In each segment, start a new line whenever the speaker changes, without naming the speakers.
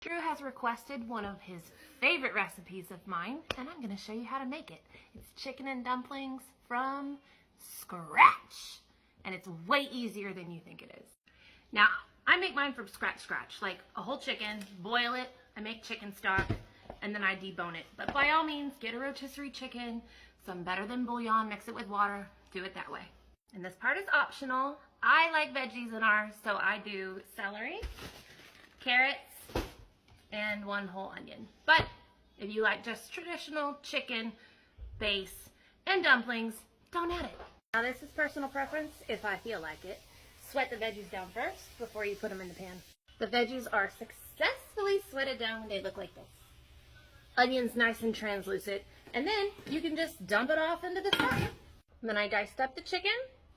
Drew has requested one of his favorite recipes of mine, and I'm going to show you how to make it. It's chicken and dumplings from scratch, and it's way easier than you think it is. Now, I make mine from scratch, like a whole chicken, boil it, I make chicken stock, and then I debone it. But by all means, get a rotisserie chicken, some better than bouillon, mix it with water, do it that way. And this part is optional. I like veggies in ours, so I do celery, carrots, and one whole onion. But if you like just traditional chicken base and dumplings, don't add it. Now this is personal preference if I feel like it. Sweat the veggies down first before you put them in the pan. The veggies are successfully sweated down when they look like this. Onions nice and translucent, and then you can just dump it off into the pot. And then I diced up the chicken,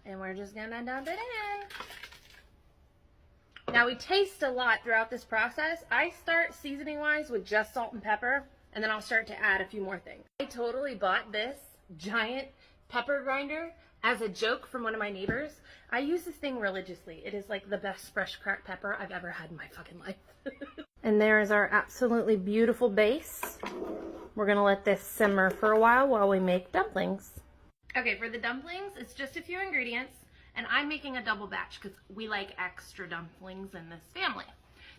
and we're just gonna dump it in. Now we taste a lot throughout this process. I start seasoning wise with just salt and pepper, and then I'll start to add a few more things. I totally bought this giant pepper grinder as a joke from one of my neighbors. I use this thing religiously. It is like the best fresh cracked pepper I've ever had in my fucking life. And there is our absolutely beautiful base. We're gonna let this simmer for a while we make dumplings. Okay, for the dumplings, it's just a few ingredients, and I'm making a double batch because we like extra dumplings in this family.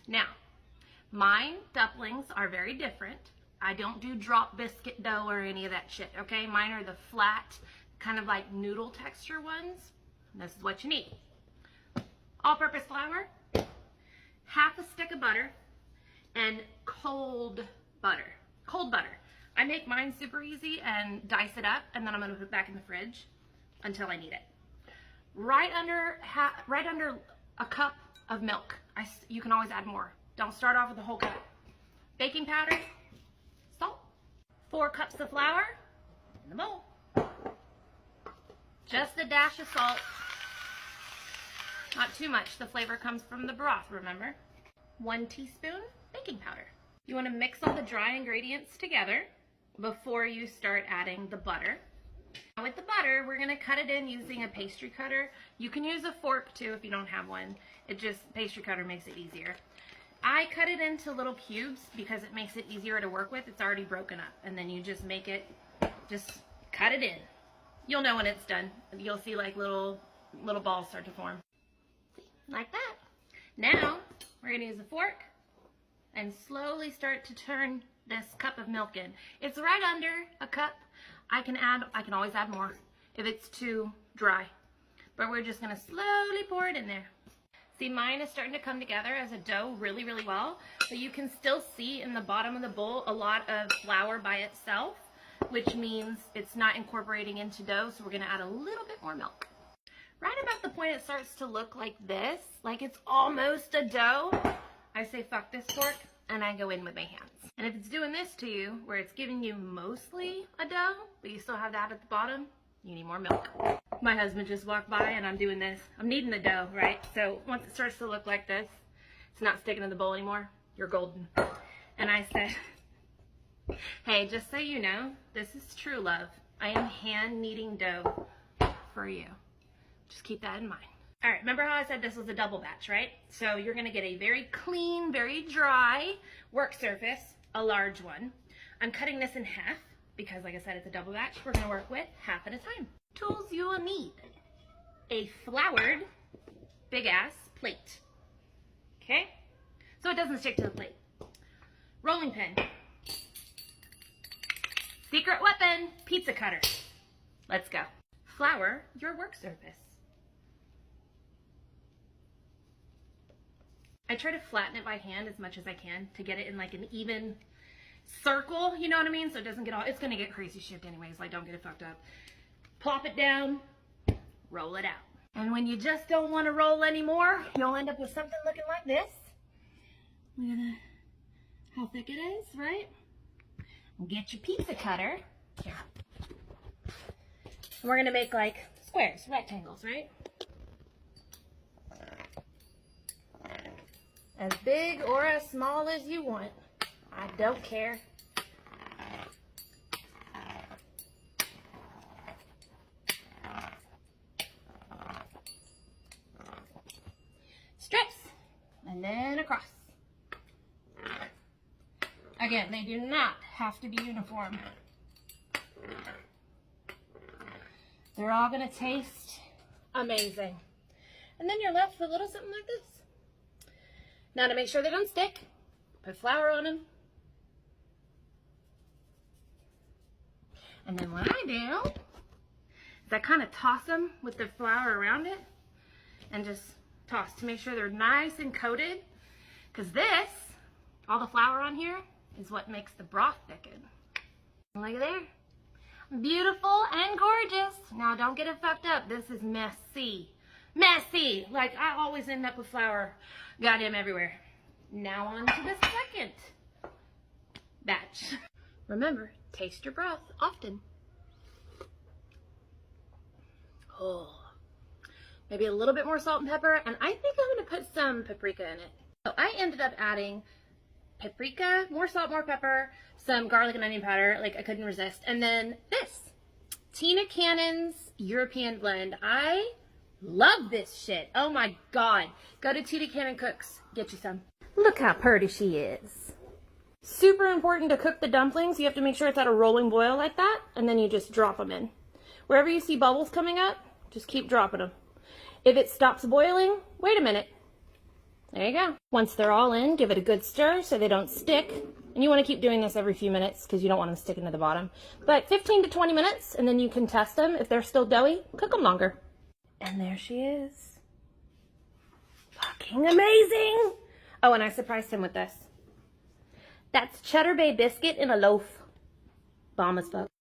Now, my dumplings are very different. I don't do drop biscuit dough or any of that shit, okay? Mine are the flat, kind of like noodle texture ones. And this is what you need. All-purpose flour, half a stick of butter, and cold butter. Cold butter. I make mine super easy and dice it up, and then I'm gonna put it back in the fridge until I need it. Right under a cup of milk. You can always add more. Don't start off with the whole cup. Baking powder, salt, 4 cups of flour in the bowl. Just a dash of salt. Not too much. The flavor comes from the broth, remember? 1 teaspoon baking powder. You want to mix all the dry ingredients together before you start adding the butter. Now with the butter, we're going to cut it in using a pastry cutter. You can use a fork too if you don't have one. Pastry cutter makes it easier. I cut it into little cubes because it makes it easier to work with. It's already broken up, and then you just cut it in. You'll know when it's done. You'll see like little balls start to form. See? Like that. Now, we're going to use a fork and slowly start to turn this cup of milk in. It's right under a cup. I can always add more if it's too dry. But we're just going to slowly pour it in there. See, mine is starting to come together as a dough really, really well. But you can still see in the bottom of the bowl a lot of flour by itself, which means it's not incorporating into dough, so we're going to add a little bit more milk. Right about the point it starts to look like this, like it's almost a dough, I say fuck this fork, and I go in with my hands. And if it's doing this to you, where it's giving you mostly a dough, but you still have that at the bottom, you need more milk. My husband just walked by and I'm doing this. I'm kneading the dough, right? So once it starts to look like this, it's not sticking in the bowl anymore, you're golden. And I said, hey, just so you know, this is true love. I am hand kneading dough for you. Just keep that in mind. All right, remember how I said this was a double batch, right? So you're gonna get a very clean, very dry work surface, a large one. I'm cutting this in half because, like I said, it's a double batch. We're gonna work with half at a time. Tools you will need: a floured big ass plate, okay? So it doesn't stick to the plate. Rolling pin. Secret weapon, pizza cutter. Let's go. Flour your work surface. I try to flatten it by hand as much as I can to get it in like an even circle, you know what I mean? So it doesn't get all, it's gonna get crazy shaped anyways, like don't get it fucked up. Plop it down, roll it out. And when you just don't want to roll anymore, you'll end up with something looking like this. Look at how thick it is, right? Get your pizza cutter. Here. And we're gonna make like squares, rectangles, right? As big or as small as you want. I don't care. Strips. And then across. Again, they do not have to be uniform. They're all gonna taste amazing. And then you're left with a little something like this. Now to make sure they don't stick, put flour on them. And then what I do is I kind of toss them with the flour around it and just toss to make sure they're nice and coated. Because this, all the flour on here, is what makes the broth thicken. Look at there. Beautiful and gorgeous. Now don't get it fucked up. This is messy. Messy. Like I always end up with flour goddamn everywhere. Now on to the second batch. Remember, taste your broth often. Oh. Maybe a little bit more salt and pepper, and I think I'm gonna put some paprika in it. So I ended up adding paprika, more salt, more pepper, some garlic and onion powder, like I couldn't resist. And then this, Tina Cannon's European blend. I love this shit. Oh my God. Go to Tina Cannon Cooks, get you some. Look how pretty she is. Super important to cook the dumplings. You have to make sure it's at a rolling boil like that, and then you just drop them in. Wherever you see bubbles coming up, just keep dropping them. If it stops boiling, wait a minute. There you go. Once they're all in, give it a good stir so they don't stick. And you want to keep doing this every few minutes because you don't want them sticking to the bottom. But 15 to 20 minutes, and then you can test them. If they're still doughy, cook them longer. And there she is. Fucking amazing. Oh, and I surprised him with this. That's Cheddar Bay biscuit in a loaf. Bomb as fuck.